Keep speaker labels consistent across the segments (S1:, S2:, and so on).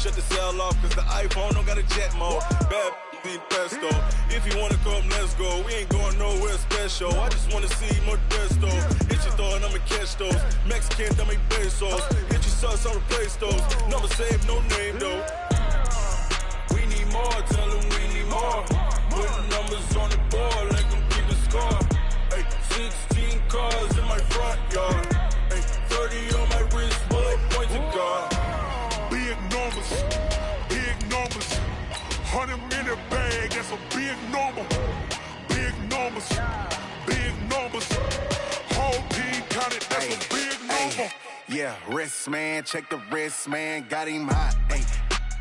S1: shut the cell off, cause the iPhone don't got a jet mode. Bad in pesto. If you wanna come, let's go. We ain't going nowhere special. I just wanna see more desto. Hit your throw and I'ma catch those. Mexican, dame pesos. Hit your sauce, I'll replace those. Number save, no name though. We need more, tell them we need more. Put numbers on the board, let them keep the score. Ay, 16 cars in my front yard. Ay, 30 on my wrist, bullet pointed guard.
S2: Big numbers, big numbers. 100 minute bag, that's a big number. Big numbers, big numbers. Whole team counted, that's a big number.
S3: Yeah, wrist man, check the wrist man, got him hot. Ay,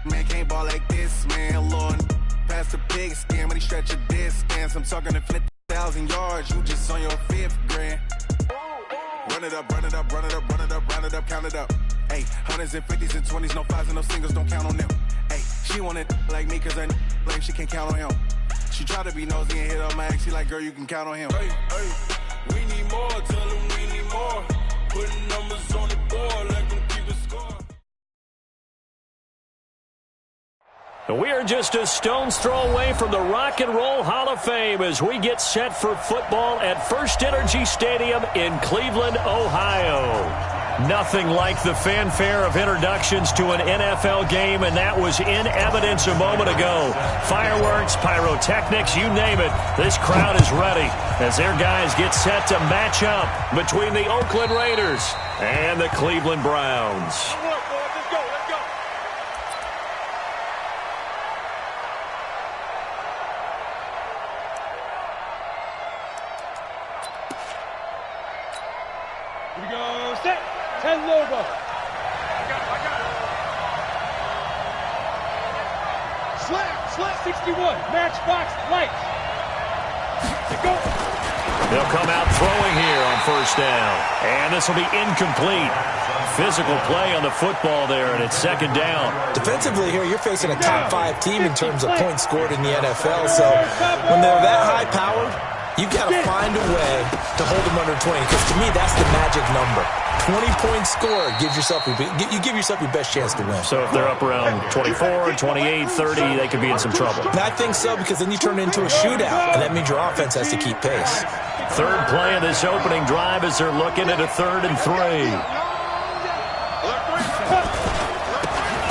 S3: man can't ball like this, man. Lord, past the pig skin when he stretch a distance. I'm talking to 50,000 yards, you just on your 5th grand. Run it up, run it up, run it up, run it up, round it up, count it up. Ay, hundreds and 50s and 20s, no 5s and no singles, don't count on them. Ay, she wanted like me cause her like she can't count on him. She tried to be nosy and hit on my ex, she like, girl, you can count on him.
S1: Hey, hey, we need more, tell them we need more. Putting numbers on the board, let them keep the score.
S4: We are just a stone's throw away from the Rock and Roll Hall of Fame as we get set for football at First Energy Stadium in Cleveland, Ohio. Nothing like the fanfare of introductions to an NFL game, and that was in evidence a moment ago. Fireworks, pyrotechnics, you name it. This crowd is ready as their guys get set to match up between the Oakland Raiders and the Cleveland Browns.
S5: Here we go, set, 10 logo. I got it. Slap, 61, matchbox, lights. Go.
S4: They'll come out throwing here on first down. And this will be incomplete. Physical play on the football there, and it's second down.
S6: Defensively here, you're facing a top 5 team in terms of points scored in the NFL. So when they're that high-powered, you've got to find a way to hold them under 20, because to me, that's the magic number. 20 points scored gives yourself you give yourself your best chance to win.
S4: So if they're up around 24, 28, 30, they could be in some trouble.
S6: And I think so, because then you turn it into a shootout, and that means your offense has to keep pace.
S4: Third play of this opening drive as they're looking at a 3rd and 3.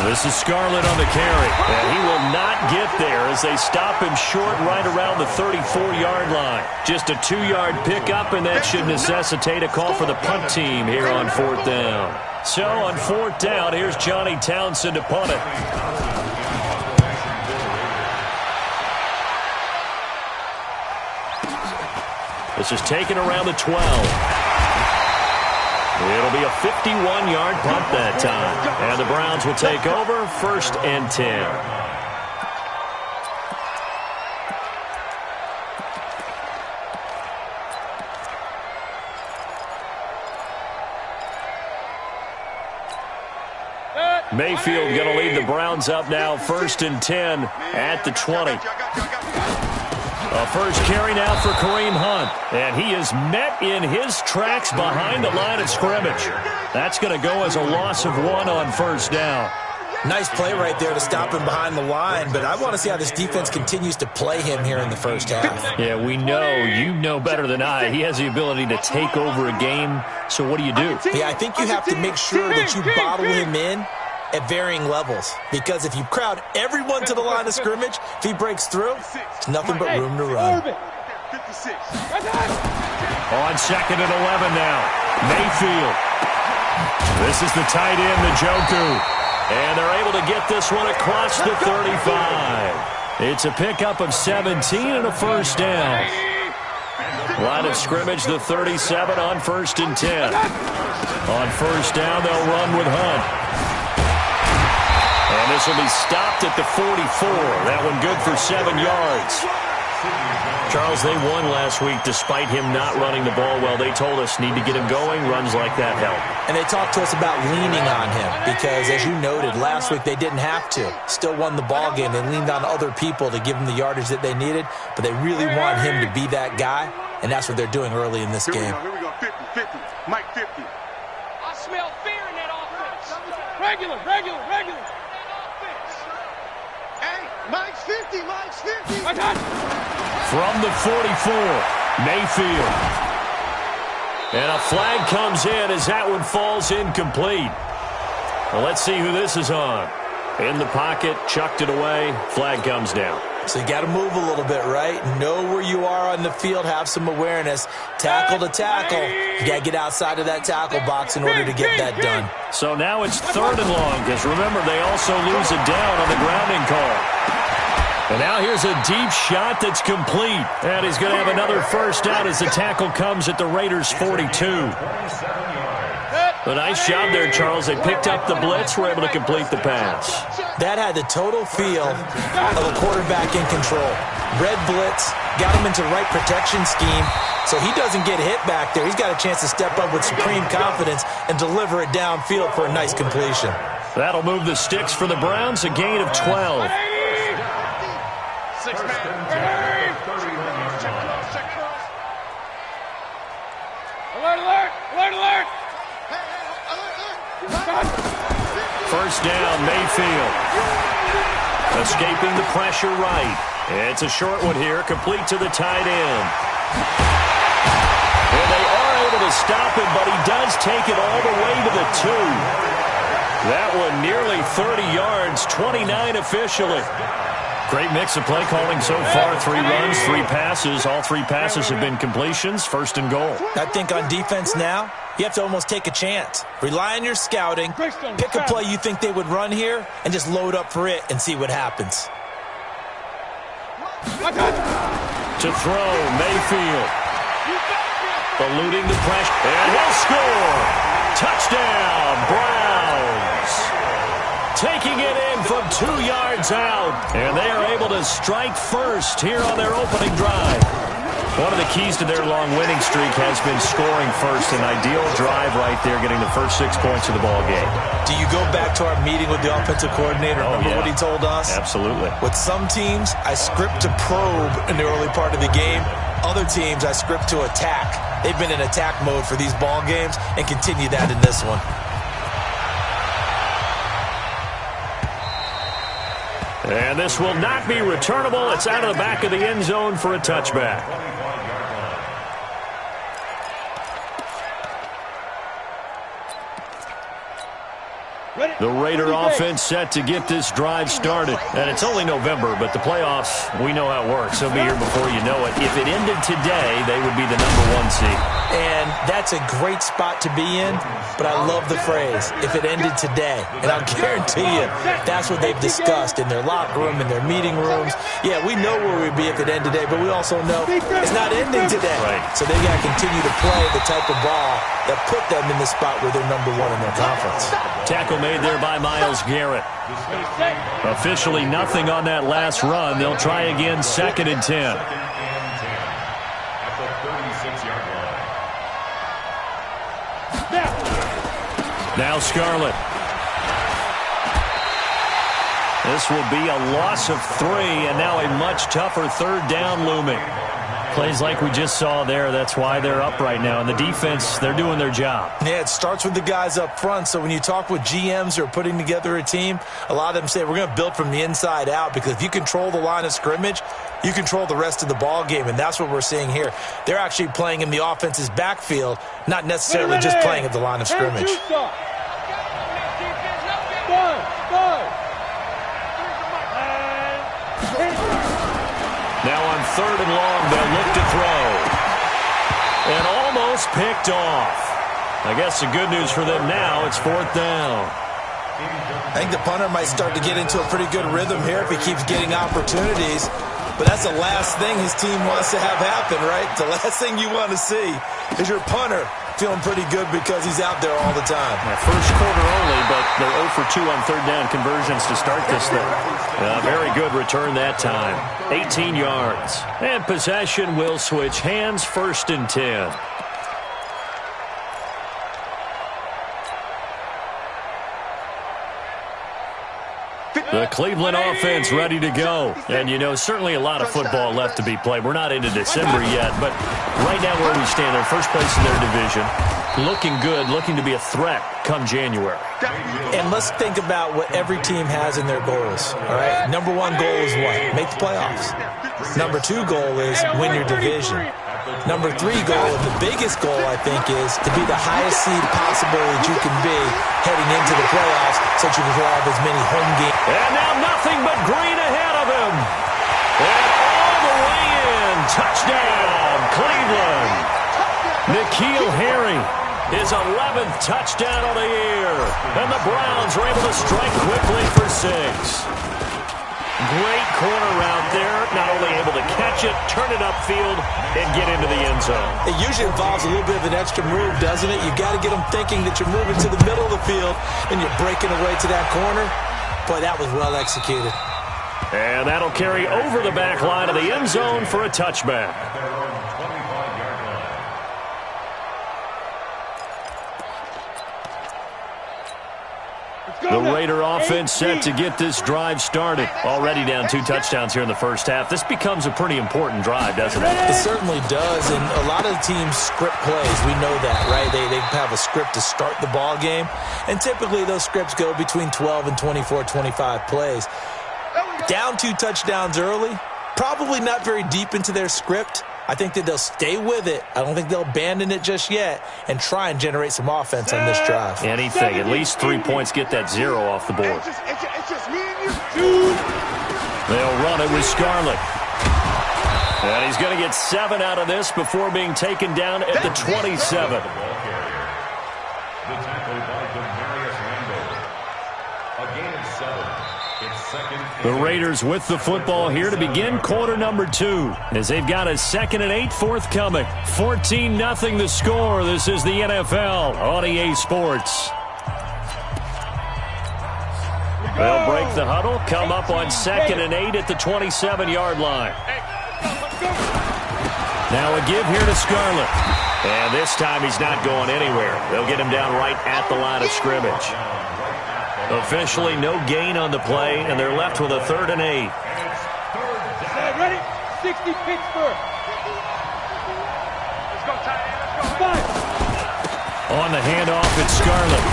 S4: This is Scarlett on the carry, and he will not get there as they stop him short right around the 34-yard line. Just a 2-yard pickup, and that should necessitate a call for the punt team here on 4th down. So on 4th down, here's Johnny Townsend to punt it. This is taken around the 12. It'll be a 51-yard punt that time. And the Browns will take over 1st and 10. Mayfield going to lead the Browns up now, 1st and 10 at the 20. A first carry now for Kareem Hunt, and he is met in his tracks behind the line of scrimmage. That's going to go as a loss of 1 on 1st down.
S6: Nice play right there to stop him behind the line, but I want to see how this defense continues to play him here in the first half.
S4: Yeah, we know, you know better than I, he has the ability to take over a game, so what do you do?
S6: Yeah, I think you have to make sure that you bottle him in at varying levels, because if you crowd everyone to the line of scrimmage, if he breaks through, there's nothing but room to run.
S4: On 2nd and 11 now, Mayfield. This is the tight end, Njoku, and they're able to get this one across the 35. It's a pickup of 17 and a first down. Line of scrimmage, the 37 on 1st and 10. On first down, they'll run with Hunt. And this will be stopped at the 44. That one good for 7 yards. Charles, they won last week despite him not running the ball well. They told us need to get him going. Runs like that help. And they talked to us about leaning on him because, as you noted, last week they didn't have to. Still won the ball game. They leaned on other people to give them the yardage that they needed, but they really want him to be that guy, and that's what they're doing early in this game.
S2: Here we go, 50, Mike 50.
S5: I smell fear in that offense. Regular. Mike's 50, Mike's 50.
S4: From the 44, Mayfield. And a flag comes in as that one falls incomplete. Well, let's see who this is on. In the pocket, chucked it away, flag comes down.
S6: So you got to move a little bit, right? Know where you are on the field, have some awareness. Tackle to tackle. You got to get outside of that tackle box in order to get that done.
S4: So now it's 3rd and long, because remember, they also lose it down on the grounding call. And now here's a deep shot that's complete. And he's going to have another first down as the tackle comes at the Raiders' 42. A nice job there, Charles. They picked up the blitz, were able to complete the pass.
S6: That had the total feel of a quarterback in control. Red blitz, got him into right protection scheme, so he doesn't get hit back there. He's got a chance to step up with supreme confidence and deliver it downfield for a nice completion.
S4: That'll move the sticks for the Browns, a gain of 12.
S5: Alert!
S4: First down, Mayfield. Escaping the pressure right. It's a short one here, complete to the tight end. And they are able to stop him, but he does take it all the way to the 2. That one nearly 30 yards, 29 officially. Great mix of play calling so far. 3 runs, 3 passes. All 3 passes have been completions. 1st and goal.
S6: I think on defense now, you have to almost take a chance. Rely on your scouting. Pick a play you think they would run here and just load up for it and see what happens.
S4: To throw, Mayfield. Eluding the pressure. And he'll score. Touchdown, Browns. Taking it in from 2 yards out. And they are able to strike first here on their opening drive. One of the keys to their long winning streak has been scoring first. An ideal drive right there, getting the first 6 points of the ball game.
S6: Do you go back to our meeting with the offensive coordinator? Remember what he told us?
S4: Absolutely.
S6: With some teams, I script to probe in the early part of the game. Other teams, I script to attack. They've been in attack mode for these ball games and continue that in this one.
S4: And this will not be returnable. It's out of the back of the end zone for a touchback. The Raider offense set to get this drive started. And it's only November, but the playoffs, we know how it works. They'll be here before you know it. If it ended today, they would be the #1 seed.
S6: And that's a great spot to be in, but I love the phrase, if it ended today. And I'll guarantee you, that's what they've discussed in their locker room, in their meeting rooms. Yeah, we know where we'd be if it ended today, but we also know it's not ending today.
S4: Right.
S6: So they got to continue to play the type of ball that put them in the spot where they're #1 in their conference.
S4: Tackle made there by Myles Garrett. Officially nothing on that last run. They'll try again, 2nd and 10. Now Scarlett. This will be a loss of 3, and now a much tougher 3rd down looming. Plays like we just saw there. That's why they're up right now. And the defense, they're doing their job.
S6: Yeah, it starts with the guys up front. So when you talk with GMs who are putting together a team, a lot of them say we're going to build from the inside out, because if you control the line of scrimmage, you control the rest of the ball game, and that's what we're seeing here. They're actually playing in the offense's backfield, not necessarily just playing at the line of scrimmage.
S4: Now on 3rd and long, they'll look to throw. And almost picked off. I guess the good news for them now, it's 4th down.
S6: I think the punter might start to get into a pretty good rhythm here if he keeps getting opportunities. But that's the last thing his team wants to have happen, right? The last thing you want to see is your punter feeling pretty good because he's out there all the time.
S4: First quarter only, but they're 0 for 2 on 3rd down conversions to start this thing. Very good return that time. 18 yards. And possession will switch hands, 1st and 10. The Cleveland offense ready to go. And, you know, certainly a lot of football left to be played. We're not into December yet, but right now where we stand, they're first place in their division. looking good, looking to be a threat come January.
S6: And let's think about what every team has in their goals, all right? Number one goal is what? Make the playoffs. Number two goal is win your division. Number three goal, and the biggest goal, I think, is to be the highest seed possible that you can be heading into the playoffs so that you can have as many home games.
S4: And now nothing but green ahead of him. And all the way in. Touchdown, Cleveland. N'Keal Harry, his 11th touchdown of the year. And the Browns are able to strike quickly for 6. Great corner route there. Not only able to catch it, turn it upfield, and get into the end zone.
S6: It usually involves a little bit of an extra move, doesn't it? You've got to get them thinking that you're moving to the middle of the field and you're breaking away to that corner. Boy, that was well executed.
S4: And that'll carry over the back line of the end zone for a touchback. The Raider offense set to get this drive started. Already down 2 touchdowns here in the first half. This becomes a pretty important drive, doesn't it?
S6: It certainly does, and a lot of teams script plays. We know that, right? They have a script to start the ball game, and typically those scripts go between 12 and 24, 25 plays. Down 2 touchdowns early, probably not very deep into their script. I think that they'll stay with it. I don't think they'll abandon it just yet and try and generate some offense on this drive.
S4: Anything. At least 3 points get that 0 off the board. They'll run it with Scarlett. And he's going to get 7 out of this before being taken down at the 27. The Raiders with the football here to begin quarter number 2 as they've got a 2nd and 8 forthcoming. 14-0 the score. This is the NFL on EA Sports. They'll break the huddle, come up on 2nd and 8 at the 27-yard line. Now a give here to Scarlett. And this time he's not going anywhere. They'll get him down right at the line of scrimmage. Officially no gain on the play, and they're left with a 3rd and 8.
S5: Ready? 60 Pittsburgh. Let's go, Ty.
S4: On the handoff, it's Scarlett.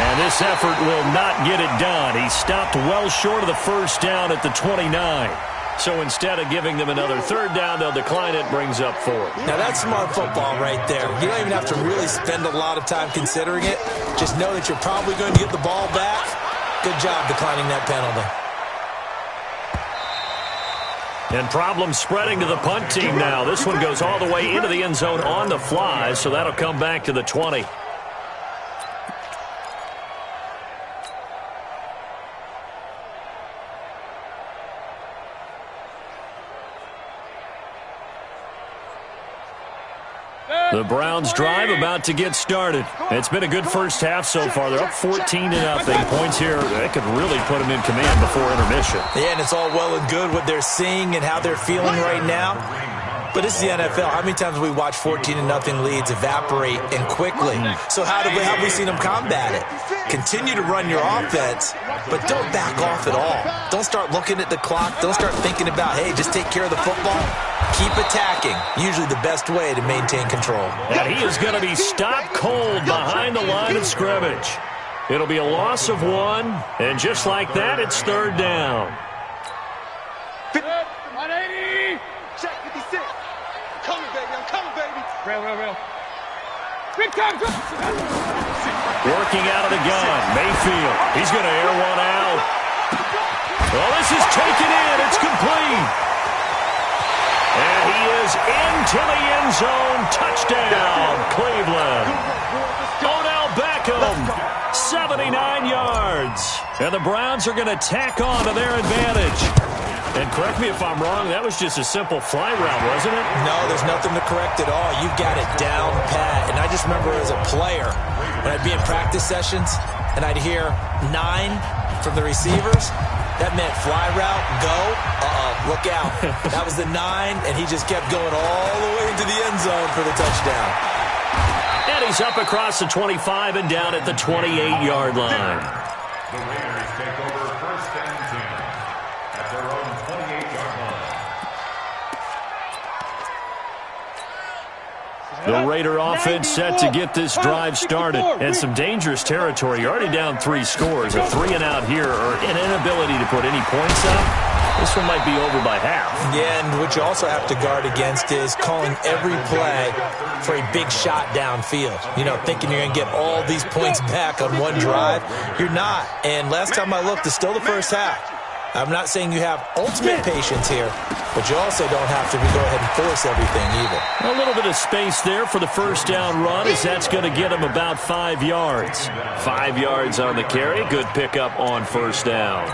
S4: And this effort will not get it done. He stopped well short of the first down at the 29. So instead of giving them another 3rd down, they'll decline it, brings up 4th.
S6: Now that's smart football right there. You don't even have to really spend a lot of time considering it. Just know that you're probably going to get the ball back. Good job declining that penalty.
S4: And problems spreading to the punt team now. This one goes all the way into the end zone on the fly, so that'll come back to the 20. The Browns drive about to get started. It's been a good first half so far. They're up 14-0. Points here, they could really put them in command before intermission.
S6: Yeah, and it's all well and good what they're seeing and how they're feeling right now. But this is the NFL. How many times have we watched 14-0 leads evaporate and quickly? So how have we seen them combat it? Continue to run your offense, but don't back off at all. Don't start looking at the clock. Don't start thinking about, hey, just take care of the football. Keep attacking. Usually the best way to maintain control.
S4: And he is going to be stopped cold behind the line of scrimmage. It'll be a loss of 1, and just like that, it's 3rd down.
S5: 180.
S7: Check 56. Coming, baby. I'm coming, baby.
S5: Real. Big time.
S4: Working out of the gun, Mayfield. He's going to air one out. Well, this is taken in. It's complete. And he is into the end zone. Touchdown, Cleveland. Odell Beckham, 79 yards. And the Browns are going to tack on to their advantage. And correct me if I'm wrong, that was just a simple fly route, wasn't it?
S6: No, there's nothing to correct at all. You've got it down pat. And I just remember as a player, when I'd be in practice sessions and I'd hear 9 from the receivers, that meant fly route, go, look out. That was the 9, and he just kept going all the way into the end zone for the touchdown.
S4: And he's up across the 25 and down at the 28-yard line.
S2: The Raiders take over 1st and 10 at their own 28-yard line.
S4: The Raider offense set to get this drive started. And some dangerous territory. You're already down 3 scores. A 3-and-out here or an inability to put any points up. This one might be over by half.
S6: Yeah, and what you also have to guard against is calling every play for a big shot downfield. You know, thinking you're going to get all these points back on one drive. You're not. And last time I looked, it's still the first half. I'm not saying you have ultimate patience here, but you also don't have to go ahead and force everything either.
S4: A little bit of space there for the first down run as that's going to get him about 5 yards. 5 yards on the carry. Good pickup on first down.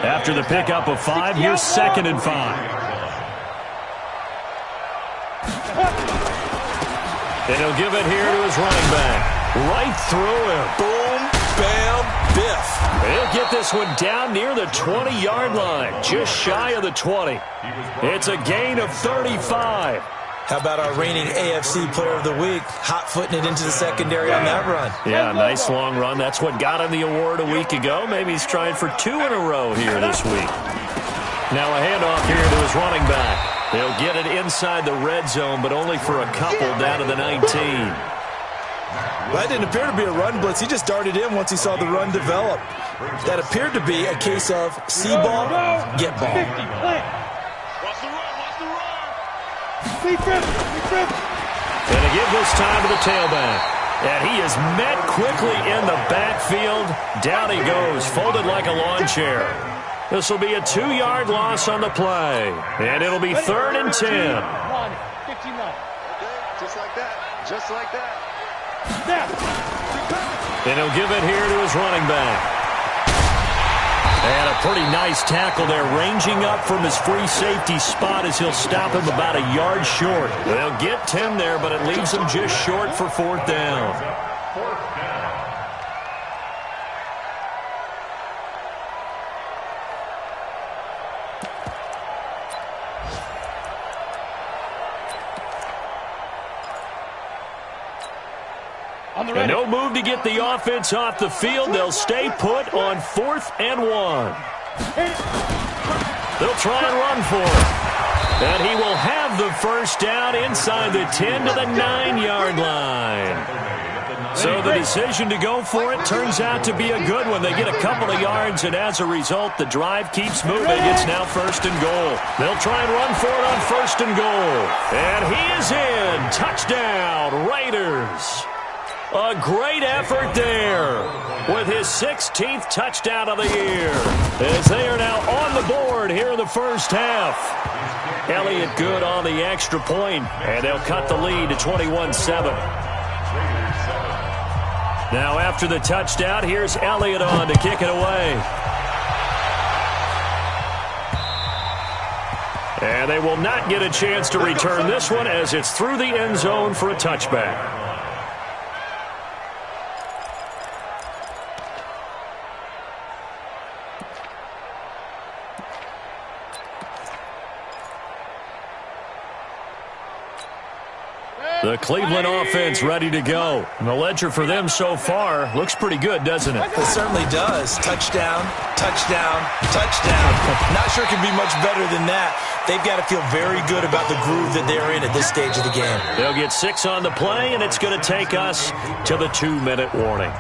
S4: After the pickup of 5, here's 2nd and 5. And he'll give it here to his running back. Right through him.
S6: Boom, bam, biff.
S4: He'll get this one down near the 20-yard line, just shy of the 20. It's a gain of 35.
S6: How about our reigning AFC Player of the Week, hot-footing it into the secondary on that run?
S4: Yeah, nice long run. That's what got him the award a week ago. Maybe he's trying for 2 in a row here this week. Now a handoff here to his running back. They'll get it inside the red zone, but only for a couple down to the 19.
S6: Well, that didn't appear to be a run blitz. He just darted in once he saw the run develop. That appeared to be a case of see ball, get ball.
S7: Watch the run, watch the run.
S4: And to give this time to the tailback. And he is met quickly in the backfield. Down he goes, folded like a lawn chair. This will be a 2-yard loss on the play. And it'll be 3rd and 10.
S7: Just like that. Just like that.
S4: And he'll give it here to his running back. And a pretty nice tackle there, ranging up from his free safety spot as he'll stop him about a yard short. They'll get 10 there, but it leaves him just short for 4th down. And no move to get the offense off the field. They'll stay put on 4th and 1. They'll try and run for it. And he will have the first down inside the 10 to the 9-yard line. So the decision to go for it turns out to be a good one. They get a couple of yards, and as a result, the drive keeps moving. It's now 1st and goal. They'll try and run for it on 1st and goal. And he is in. Touchdown, Raiders. A great effort there with his 16th touchdown of the year as they are now on the board here in the first half. Elliott good on the extra point, and they'll cut the lead to 21-7. Now after the touchdown, here's Elliott on to kick it away. And they will not get a chance to return this one as it's through the end zone for a touchback. The Cleveland offense ready to go. And the ledger for them so far looks pretty good, doesn't it?
S6: It certainly does. Touchdown, touchdown, touchdown. Not sure it can be much better than that. They've got to feel very good about the groove that they're in at this stage of the game.
S4: They'll get 6 on the play, and it's going to take us to the 2-minute warning.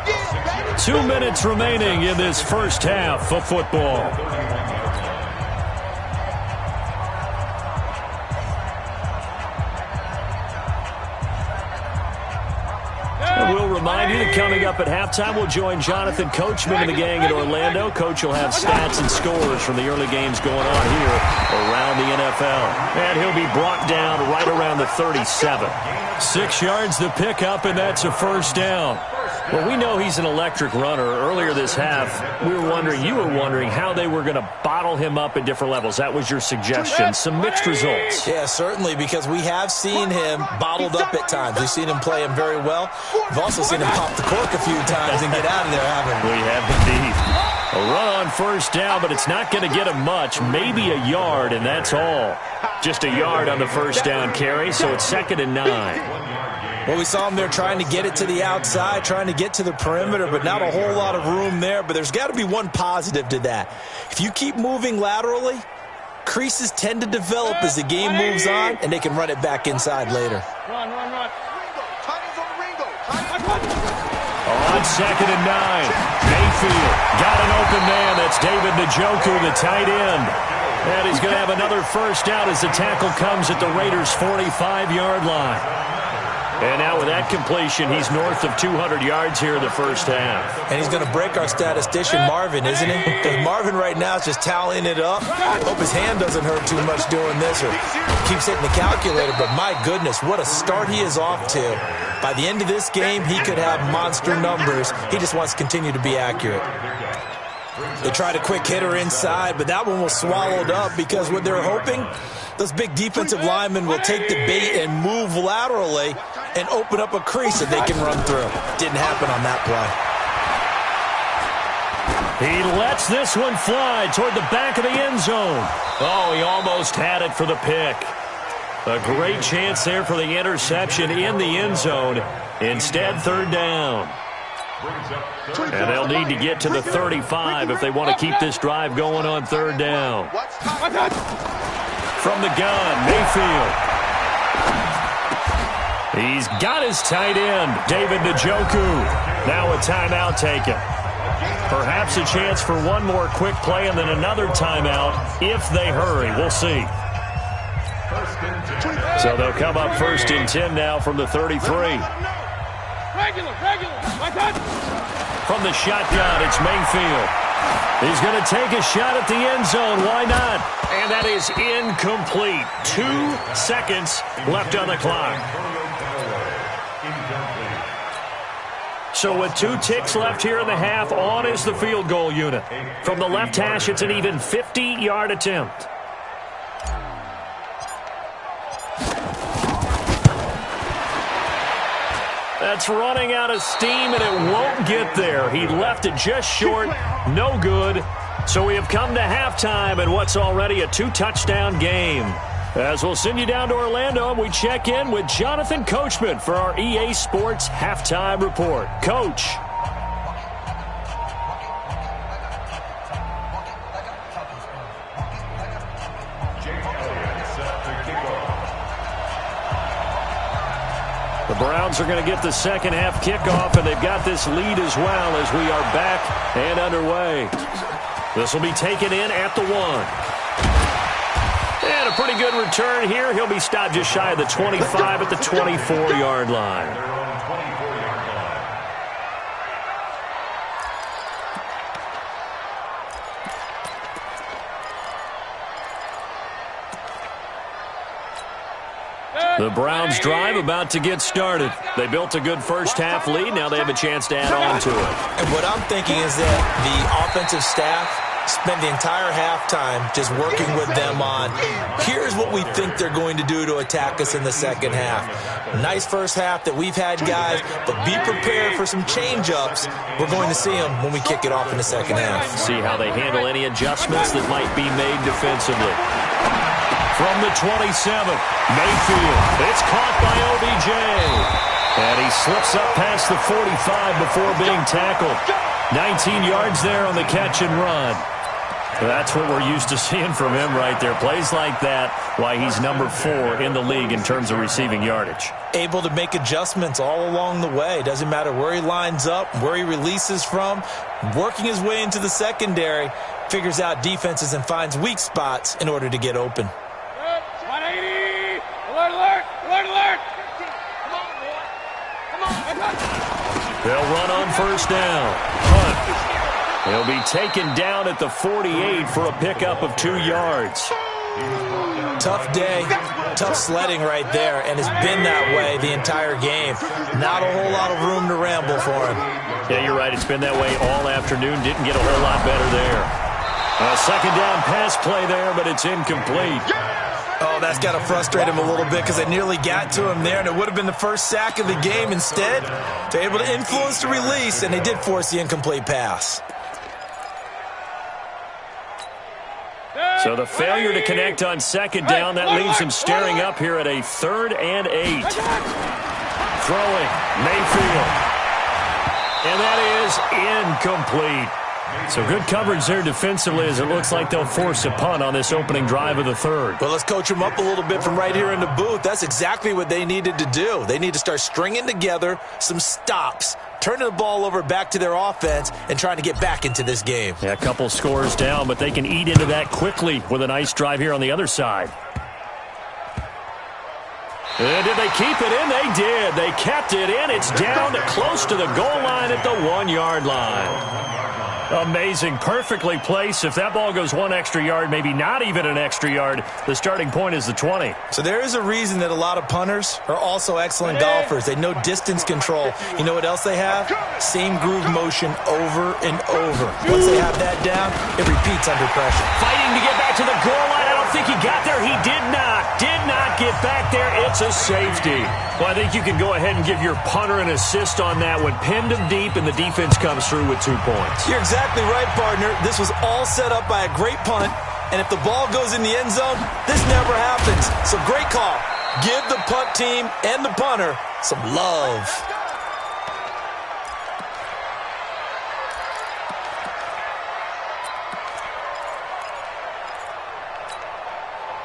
S4: 2 minutes remaining in this first half of football. We'll remind you that coming up at halftime, we'll join Jonathan Coachman and the gang in Orlando. Coach will have stats and scores from the early games going on here around the NFL. And he'll be brought down right around the 37. 6 yards the pickup, and that's a first down. Well, we know he's an electric runner. Earlier this half, you were wondering how they were going to bottle him up at different levels. That was your suggestion. Some mixed results.
S6: Yeah, certainly, because we have seen him bottled up at times. We've seen him play him very well. We've also seen him pop the cork a few times and get out of there, haven't we?
S4: We have indeed. A run on first down, but it's not going to get him much. Maybe a yard, and that's all. Just a yard on the first down carry, so it's 2nd and 9.
S6: Well, we saw him there trying to get it to the outside, trying to get to the perimeter, but not a whole lot of room there. But there's got to be one positive to that. If you keep moving laterally, creases tend to develop as the game moves on, and they can run it back inside later.
S5: Run.
S4: On 2nd and 9, Mayfield got an open man. That's David Njoku, the tight end. And he's going to have another first down as the tackle comes at the Raiders' 45-yard line. And now with that completion, he's north of 200 yards here in the first half.
S6: And he's going to break our statistician, Marvin, isn't he? Because Marvin right now is just tallying it up. Hope his hand doesn't hurt too much doing this or keeps hitting the calculator. But my goodness, what a start he is off to. By the end of this game, he could have monster numbers. He just wants to continue to be accurate. They tried a quick hitter inside, but that one was swallowed up because what they're hoping, those big defensive linemen will take the bait and move laterally and open up a crease that they can run through. Didn't happen on that play.
S4: He lets this one fly toward the back of the end zone. Oh, he almost had it for the pick. A great chance there for the interception in the end zone. Instead, 3rd down. And they'll need to get to the 35 if they want to keep this drive going on 3rd down. From the gun, Mayfield. He's got his tight end, David Njoku. Now a timeout taken. Perhaps a chance for one more quick play and then another timeout if they hurry. We'll see. So they'll come up 1st and 10 now from the 33.
S5: Regular.
S4: From the shotgun, it's Mayfield. He's going to take a shot at the end zone. Why not? And that is incomplete. 2 seconds left on the clock. So with 2 ticks left here in the half, on is the field goal unit. From the left hash, it's an even 50-yard attempt. That's running out of steam, and it won't get there. He left it just short. No good. So we have come to halftime in what's already a 2-touchdown game. As we'll send you down to Orlando, and we check in with Jonathan Coachman for our EA Sports Halftime Report. Coach. The Browns are going to get the second half kickoff, and they've got this lead as well as we are back and underway. This will be taken in at the 1. And a pretty good return here. He'll be stopped just shy of the 25 at the 24-yard line. The Browns drive about to get started. They built a good first half lead. Now they have a chance to add on to it.
S6: And what I'm thinking is that the offensive staff spend the entire halftime just working with them on, here's what we think they're going to do to attack us in the second half. Nice first half that we've had, guys, but be prepared for some change-ups. We're going to see them when we kick it off in the second half.
S4: See how they handle any adjustments that might be made defensively. From the 27, Mayfield. It's caught by OBJ. And he slips up past the 45 before being tackled. 19 yards there on the catch and run. That's what we're used to seeing from him right there. Plays like that, why he's number 4 in the league in terms of receiving yardage.
S6: Able to make adjustments all along the way. Doesn't matter where he lines up, where he releases from. Working his way into the secondary, figures out defenses and finds weak spots in order to get open.
S5: 180! Alert!
S4: They'll run on first down. Hunt. He'll be taken down at the 48 for a pickup of 2 yards.
S6: Tough day, tough sledding right there, and it's been that way the entire game. Not a whole lot of room to ramble for him.
S4: Yeah, you're right. It's been that way all afternoon. Didn't get a whole lot better there. A second down pass play there, but it's incomplete.
S6: Oh, that's got to frustrate him a little bit because they nearly got to him there, and it would have been the first sack of the game. Instead, they're able to influence the release, and they did force the incomplete pass.
S4: So the failure to connect on second down, that leaves him staring up here at a 3rd and 8. Throwing, Mayfield. And that is incomplete. So good coverage there defensively as it looks like they'll force a punt on this opening drive of the third.
S6: Well, let's coach them up a little bit from right here in the booth. That's exactly what they needed to do. They need to start stringing together some stops, turning the ball over back to their offense, and trying to get back into this game.
S4: Yeah, a couple scores down, but they can eat into that quickly with a nice drive here on the other side. And did they keep it in? They did. They kept it in. It's down to close to the goal line at the 1-yard line. Amazing. Perfectly placed. If that ball goes one extra yard, maybe not even an extra yard, the starting point is the 20.
S6: So there is a reason that a lot of punters are also excellent golfers. They know distance control. You know what else they have? Same groove motion over and over. Once they have that down, it repeats under pressure.
S4: Fighting to get back to the goal line. I don't think he got there. He did not. Did not get back there. It's a safety. Well, I think you can go ahead and give your punter an assist on that one. Pinned him deep, and the defense comes through with 2 points.
S6: You're exactly right, partner. This was all set up by a great punt, and if the ball goes in the end zone, this never happens. So great call. Give the punt team and the punter some love.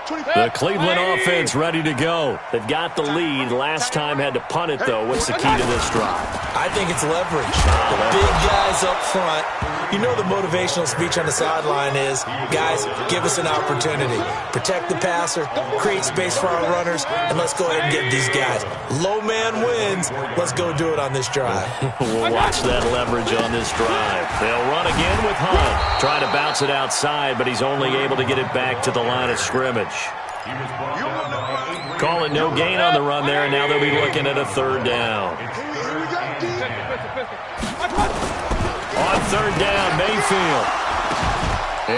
S4: The Cleveland offense ready to go. They've got the lead. Last time had to punt it, though. What's the key to this drive?
S6: I think it's leverage. The big guys up front. You know the motivational speech on the sideline is, guys, give us an opportunity. Protect the passer, create space for our runners, and let's go ahead and get these guys. Low man wins. Let's go do it on this drive.
S4: We'll watch that leverage on this drive. They'll run again with Hunt. Trying to bounce it outside, but he's only able to get it back to the line of scrimmage. Call it no gain on the run there, and now they'll be looking at a third down. On third down, Mayfield.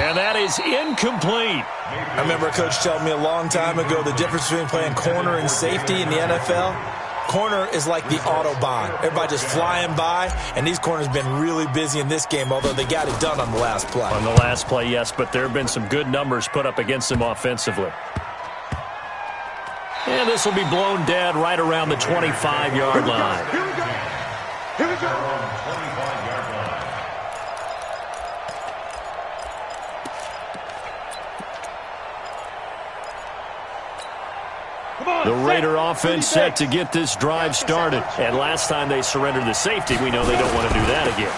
S4: And that is incomplete.
S6: I remember a coach telling me a long time ago the difference between playing corner and safety in the NFL. Corner is like the Autobahn. Everybody just flying by, and these corners have been really busy in this game, although they got it done on the last play.
S4: On the last play, yes, but there have been some good numbers put up against them offensively. And this will be blown dead right around the 25-yard line.
S7: Here we go. Here we go.
S4: The Raider offense set to get this drive started. And last time they surrendered the safety, we know they don't want to do that again.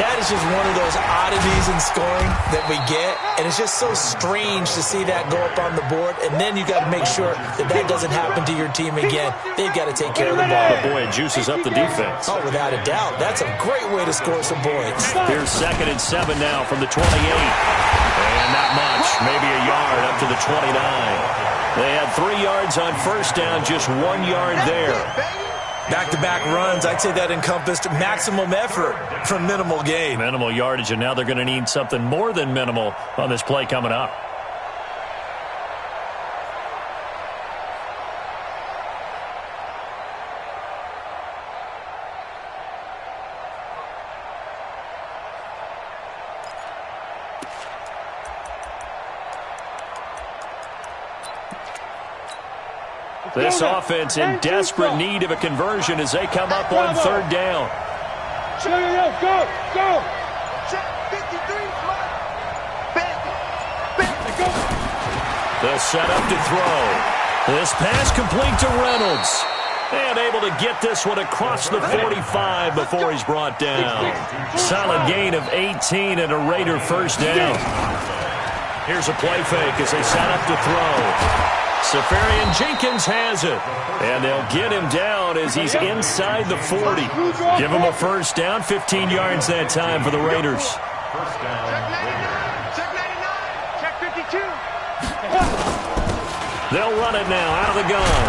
S6: That is just one of those oddities in scoring that we get, and it's just so strange to see that go up on the board, and then you got to make sure that that doesn't happen to your team again. They've got to take care of the ball.
S4: But boy, it juices up the defense.
S6: Oh, without a doubt. That's a great way to score some points.
S4: Here's 2nd and 7 now from the 28. And not much, maybe a yard up to the 29. They had 3 yards on first down, just 1 yard there.
S6: Back-to-back runs, I'd say that encompassed maximum effort for minimal gain.
S4: Minimal yardage, and now they're going to need something more than minimal on this play coming up. This offense in desperate need of a conversion as they come up on third down.
S5: Go, go.
S4: The setup to throw. This pass complete to Reynolds. And able to get this one across the 45 before he's brought down. Solid gain of 18 and a Raider first down. Here's a play fake as they set up to throw. Safarian Jenkins has it. And they'll get him down as he's inside the 40. Give him a first down, 15 yards that time for the Raiders.
S7: Check 99. Check 52.
S4: They'll run it now out of the gun.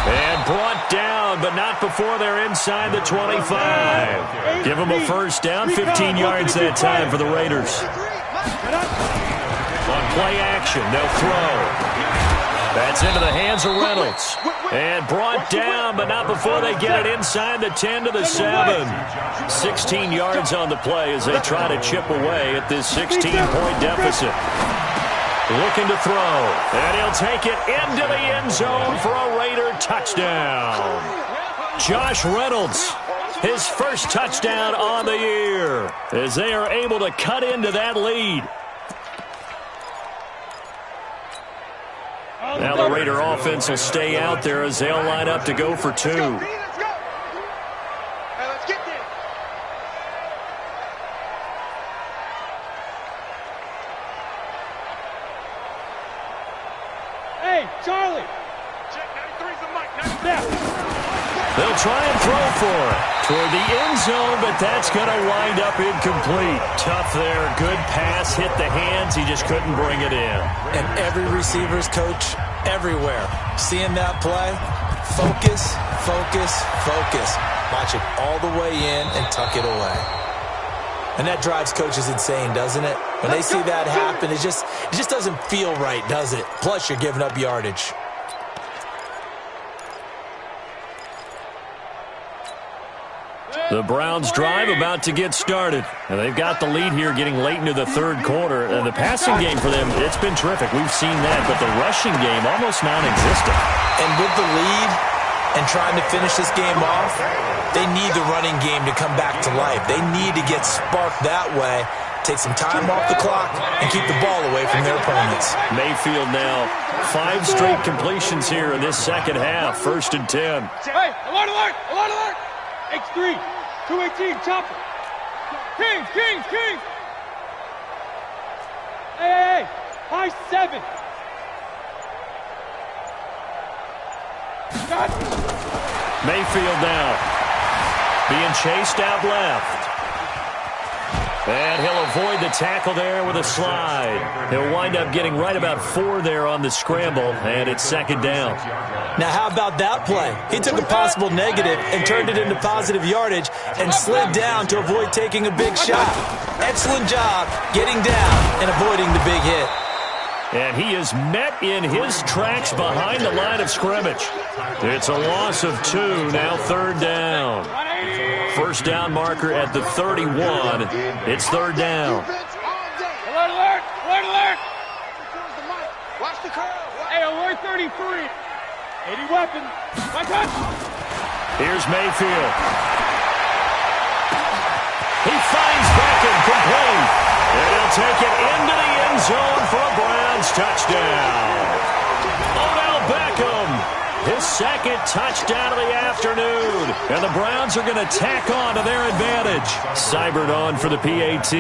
S4: And brought down, but not before they're inside the 25. Give him a first down, 15 yards that time for the Raiders. On play action, they'll throw. That's into the hands of Reynolds. And brought down, but not before they get it inside the 10 to the 7. 16 yards on the play as they try to chip away at this 16-point deficit. Looking to throw. And he'll take it into the end zone for a Raider touchdown. Josh Reynolds his first touchdown on the year, as they are able to cut into that lead. Now the Raider offense will stay out there as they'll line up to go for two.
S7: Let's go. Hey, let's get there.
S5: Hey, Charlie.
S7: Check 93's the mic. 93.
S4: They'll try and throw for it toward the end zone, but that's going to wind up incomplete. Tough there. Good pass. Hit the hands. He just couldn't bring it in.
S6: And every receiver's coach everywhere, seeing that play, focus, focus, focus. Watch it all the way in and tuck it away. And that drives coaches insane, doesn't it? When they see that happen, it just doesn't feel right, does it? Plus, you're giving up yardage.
S4: The Browns drive about to get started. And they've got the lead here getting late into the third quarter. And the passing game for them, it's been terrific. We've seen that. But the rushing game, almost non-existent.
S6: And with the lead and trying to finish this game off, they need the running game to come back to life. They need to get sparked that way, take some time off the clock, and keep the ball away from their opponents.
S4: Mayfield now, 5 straight completions here in this second half. 1st and 10.
S5: Hey, alert, alert, alert, alert. X3, 218, chopper. Kings, Kings, Kings. Hey, high 7. Got it.
S4: Mayfield now, being chased out left. And he'll avoid the tackle there with a slide. He'll wind up getting right about 4 there on the scramble, and it's 2nd down.
S6: Now, how about that play? He took a possible negative and turned it into positive yardage and slid down to avoid taking a big shot. Excellent job getting down and avoiding the big hit.
S4: And he is met in his tracks behind the line of scrimmage. It's a loss of 2, now 3rd down. 1st down marker at the 31. It's 3rd down.
S5: Alert, alert, alert, alert.
S7: Watch the curve.
S5: Hey, alert 33. 80 weapons. My touch.
S4: Here's Mayfield. He finds Beckham complete. And he'll take it into the end zone for a Browns touchdown. Odell Beckham, his 2nd touchdown of the afternoon. And the Browns are going to tack on to their advantage. Seibert on for the PAT.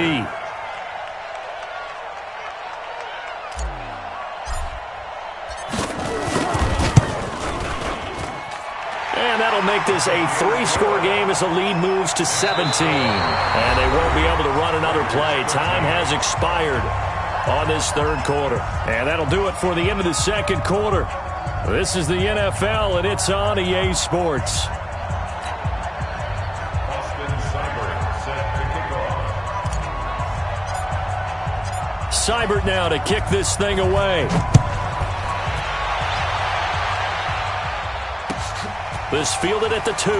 S4: And that'll make this a 3-score game as the lead moves to 17. And they won't be able to run another play. Time has expired on this 3rd quarter. And that'll do it for the end of the 2nd quarter. This is the NFL, and it's on EA Sports. Seibert now to kick this thing away. This fielded at the 2.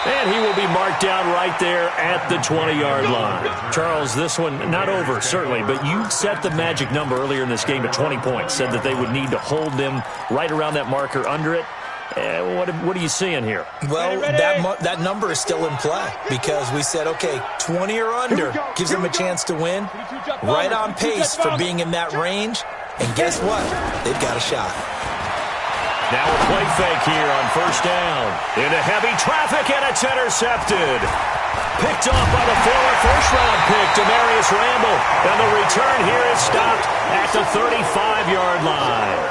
S4: And he will be marked down right there at the 20-yard line. Charles, this one not over, certainly, but you set the magic number earlier in this game at 20 points, said that they would need to hold them right around that marker under it. What are you seeing here?
S6: Well, that number is still in play because we said, okay, 20 or under gives them a chance to win. Right on pace for being in that range. And guess what? They've got a shot.
S4: Now a play fake here on 1st down. Into heavy traffic, and it's intercepted. Picked off by the former 1st-round pick, Demarius Randall. And the return here is stopped at the 35-yard line.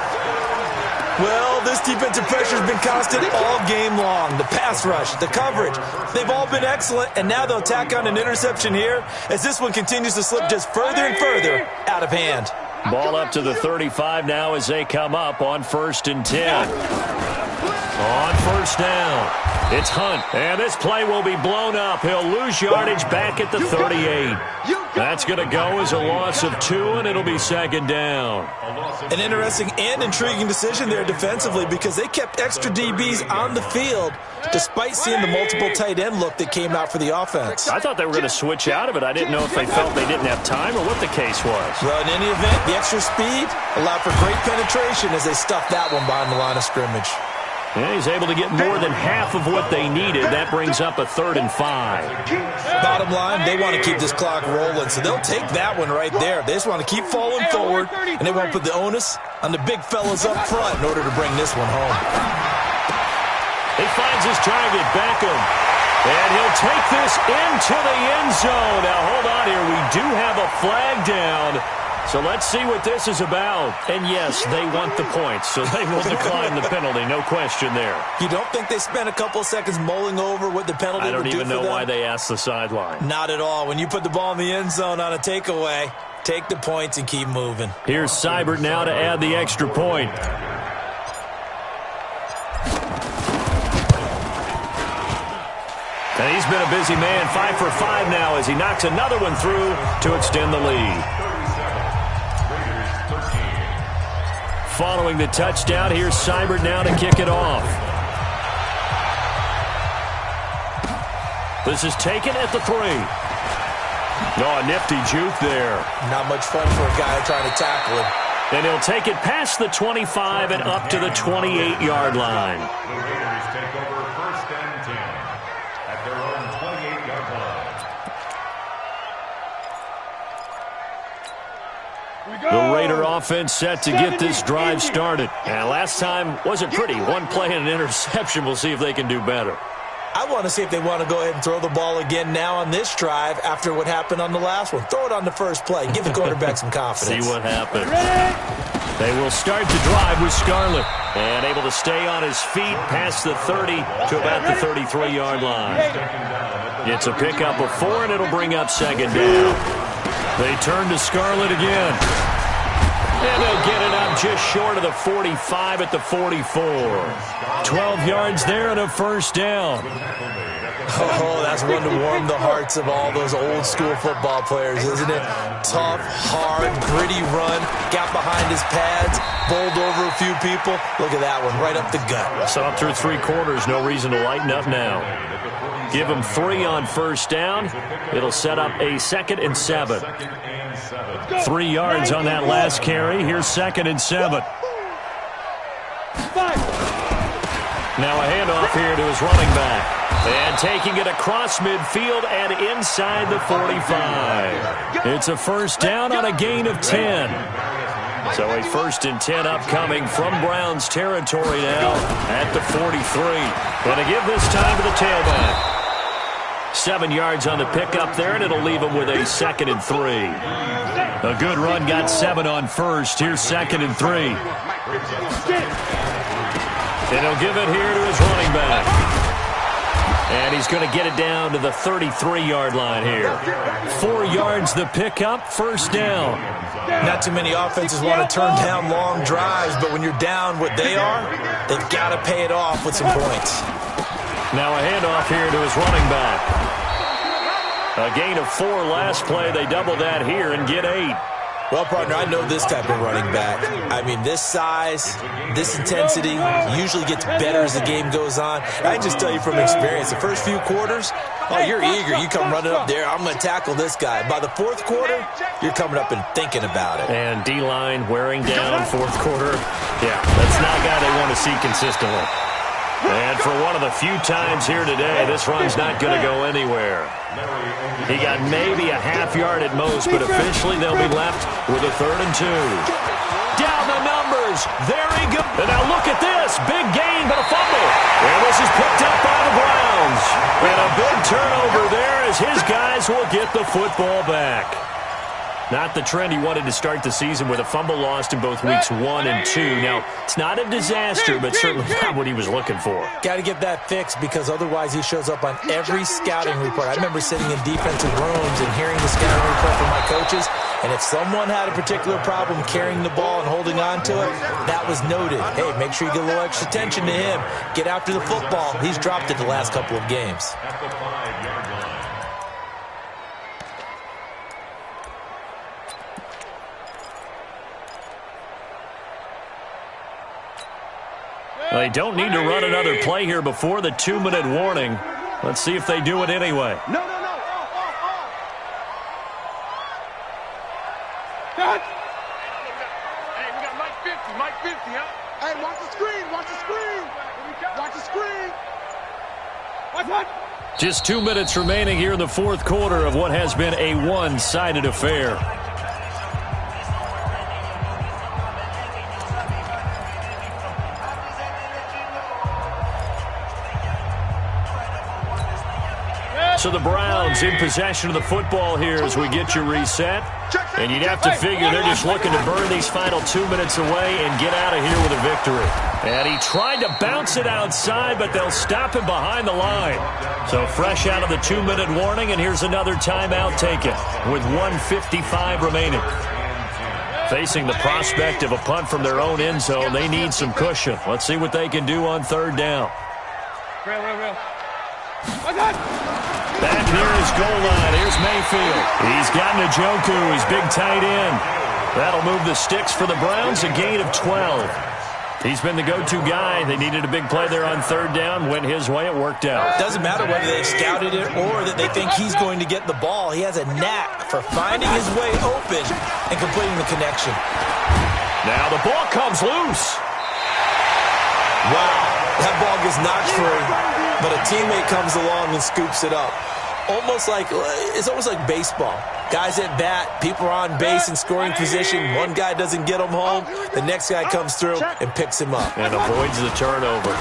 S6: Well, this defensive pressure has been constant all game long. The pass rush, the coverage, they've all been excellent, and now they'll tack on an interception here as this one continues to slip just further and further out of hand.
S4: Ball up to the 35 now as they come up on 1st and 10. On 1st down, it's Hunt, and this play will be blown up. He'll lose yardage back at the 38. That's going to go as a loss of 2, and it'll be 2nd down.
S6: An interesting and intriguing decision there defensively because they kept extra DBs on the field despite seeing the multiple tight end look that came out for the offense.
S4: I thought they were going to switch out of it. I didn't know if they felt they didn't have time or what the case was.
S6: Well, in any event, the extra speed allowed for great penetration as they stuffed that one behind the line of scrimmage.
S4: And he's able to get more than half of what they needed. That brings up a 3rd and 5.
S6: Bottom line, they want to keep this clock rolling, so they'll take that one right there. They just want to keep falling forward, and they won't put the onus on the big fellas up front in order to bring this one home.
S4: He finds his target, Beckham, and he'll take this into the end zone. Now, hold on here. We do have a flag down. So let's see what this is about. And yes, they want the points, so they will decline the penalty. No question there.
S6: You don't think they spent a couple of seconds mulling over what the penalty would do for them?
S4: I don't even know why they asked the sideline.
S6: Not at all. When you put the ball in the end zone on a takeaway, take the points and keep moving.
S4: Here's Seibert now to add the extra point. And he's been a busy man, 5 for 5 now as he knocks another one through to extend the lead. Following the touchdown, here's Seibert now to kick it off. This is taken at the 3. Oh, a nifty juke there.
S6: Not much fun for a guy trying to tackle him.
S4: And he'll take it past the 25 and up to the 28-yard line.
S8: The Raiders take over 1st and 10 at their own 28-yard line.
S4: The Raider offense set to get this drive started. And last time wasn't pretty. One play and an interception. We'll see if they can do better.
S6: I want to see if they want to go ahead and throw the ball again now on this drive after what happened on the last one. Throw it on the first play. Give the quarterback some confidence.
S4: See what happens. They will start the drive with Scarlett. And able to stay on his feet past the 30 to about the 33-yard line. It's a pickup of 4, and it'll bring up 2nd down. They turn to Scarlett again. And they'll get it up just short of the 45 at the 44. 12 yards there and a 1st down.
S6: Oh, that's one to warm the hearts of all those old school football players, isn't it? Tough, hard, gritty run. Got behind his pads, bowled over a few people. Look at that one, right up the gut.
S4: So up through 3 quarters, no reason to lighten up now. Give him 3 on 1st down. It'll set up a 2nd and 7. 3 yards on that last carry. Here's 2nd and 7. Now a handoff here to his running back. And taking it across midfield and inside the 45. It's a 1st down on a gain of 10. So a 1st and 10 upcoming from Browns territory now at the 43. Going to give this time to the tailback. 7 yards on the pickup there, and it'll leave him with a 2nd and 3. A good run got 7 on 1st. Here's 2nd and 3. And he'll give it here to his running back. And he's going to get it down to the 33-yard line here. 4 yards the pickup, 1st down.
S6: Not too many offenses want to turn down long drives, but when you're down what they are, they've got to pay it off with some points.
S4: Now a handoff here to his running back. A gain of 4 last play. They double that here and get 8.
S6: Well, partner, I know this type of running back. I mean, this size, this intensity usually gets better as the game goes on. I can just tell you from experience, the first few quarters, oh, you're eager. You come running up there, I'm going to tackle this guy. By the 4th quarter, you're coming up and thinking about it.
S4: And D-line wearing down 4th quarter. Yeah, that's not a guy they want to see consistently. And for one of the few times here today, this run's not going to go anywhere. He got maybe a half yard at most, but officially they'll be left with a 3rd and 2. Down the numbers. There he goes. And now look at this. Big gain, but a fumble. And this is picked up by the Browns. And a big turnover there as his guys will get the football back. Not the trend he wanted to start the season with a fumble lost in both weeks 1 and 2. Now, it's not a disaster, but certainly not what he was looking for.
S6: Got to get that fixed because otherwise he shows up on every scouting report. I remember sitting in defensive rooms and hearing the scouting report from my coaches, and if someone had a particular problem carrying the ball and holding on to it, that was noted. Hey, make sure you get a little extra attention to him. Get after the football. He's dropped it the last couple of games.
S8: At the 5-yard line.
S4: They don't need to run another play here before the 2-minute warning. Let's see if they do it anyway.
S7: No. Cut. Hey, we got Mike 50, huh? Hey, watch the screen. Watch the screen.
S5: Watch.
S4: Just 2 minutes remaining here in the fourth quarter of what has been a one-sided affair. So the Browns in possession of the football here as we get you reset. And you'd have to figure they're just looking to burn these final 2 minutes away and get out of here with a victory. And he tried to bounce it outside, but they'll stop him behind the line. So fresh out of the 2-minute warning, and here's another timeout taken with 1:55 remaining. Facing the prospect of a punt from their own end zone, they need some cushion. Let's see what they can do on third down.
S5: Real.
S4: Back near his goal line. Here's Mayfield. He's got Njoku, his big tight end. That'll move the sticks for the Browns, a gain of 12. He's been the go-to guy. They needed a big play there on third down. Went his way. It worked out.
S6: Doesn't matter whether they've scouted it or that they think he's going to get the ball. He has a knack for finding his way open and completing the connection.
S4: Now the ball comes loose.
S6: Wow. That ball gets knocked free, but a teammate comes along and scoops it up. It's almost like baseball. Guys at bat, people are on base in scoring position. One guy doesn't get him home. The next guy comes through and picks him up.
S4: And avoids the turnover.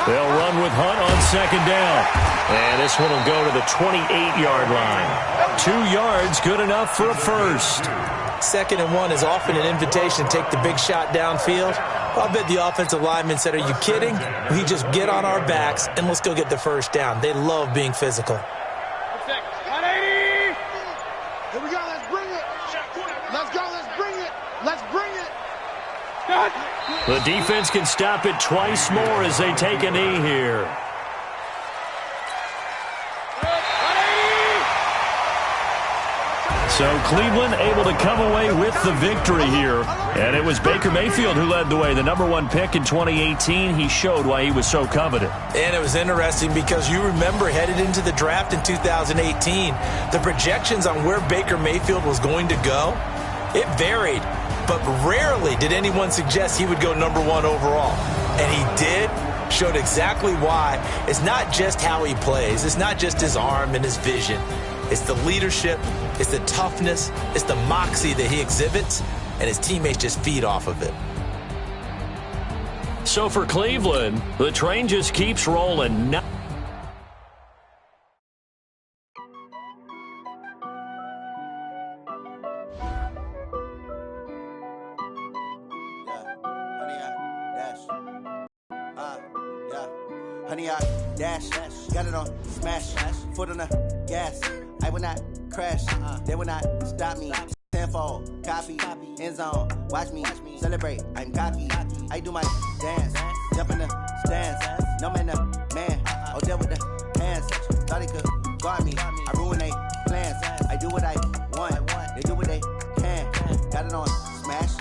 S4: They'll run with Hunt on second down. And this one will go to the 28-yard line. 2 yards, good enough for a first.
S6: 2nd and 1 is often an invitation to take the big shot downfield. I bet the offensive lineman said, are you kidding? We just get on our backs and let's go get the first down. They love being physical.
S5: 180.
S7: Here we go. Let's bring it. Let's go. Let's bring it. Let's bring it.
S5: Cut.
S4: The defense can stop it twice more as they take a knee here.
S5: 180.
S4: So Cleveland able to come away with the victory here. And it was Baker Mayfield who led the way. The #1 pick in 2018. He showed why he was so coveted.
S6: And it was interesting because you remember headed into the draft in 2018, the projections on where Baker Mayfield was going to go, it varied. But rarely did anyone suggest he would go #1 overall. And he did. Showed exactly why. It's not just how he plays. It's not just his arm and his vision. It's the leadership. It's the toughness. It's the moxie that he exhibits. And his teammates just feed off of it.
S4: So for Cleveland, the train just keeps rolling.
S9: Honey, I dash, got it on smash, foot on the gas. I will not crash, they will not stop me. Tenfold, copy, end zone, watch me celebrate. I'm cocky, I do my dance, jump in the stands. No man, oh, deal with the hands. Thought he could guard me, I ruin they plans. I do what I want, they do what they can. Got it on smash,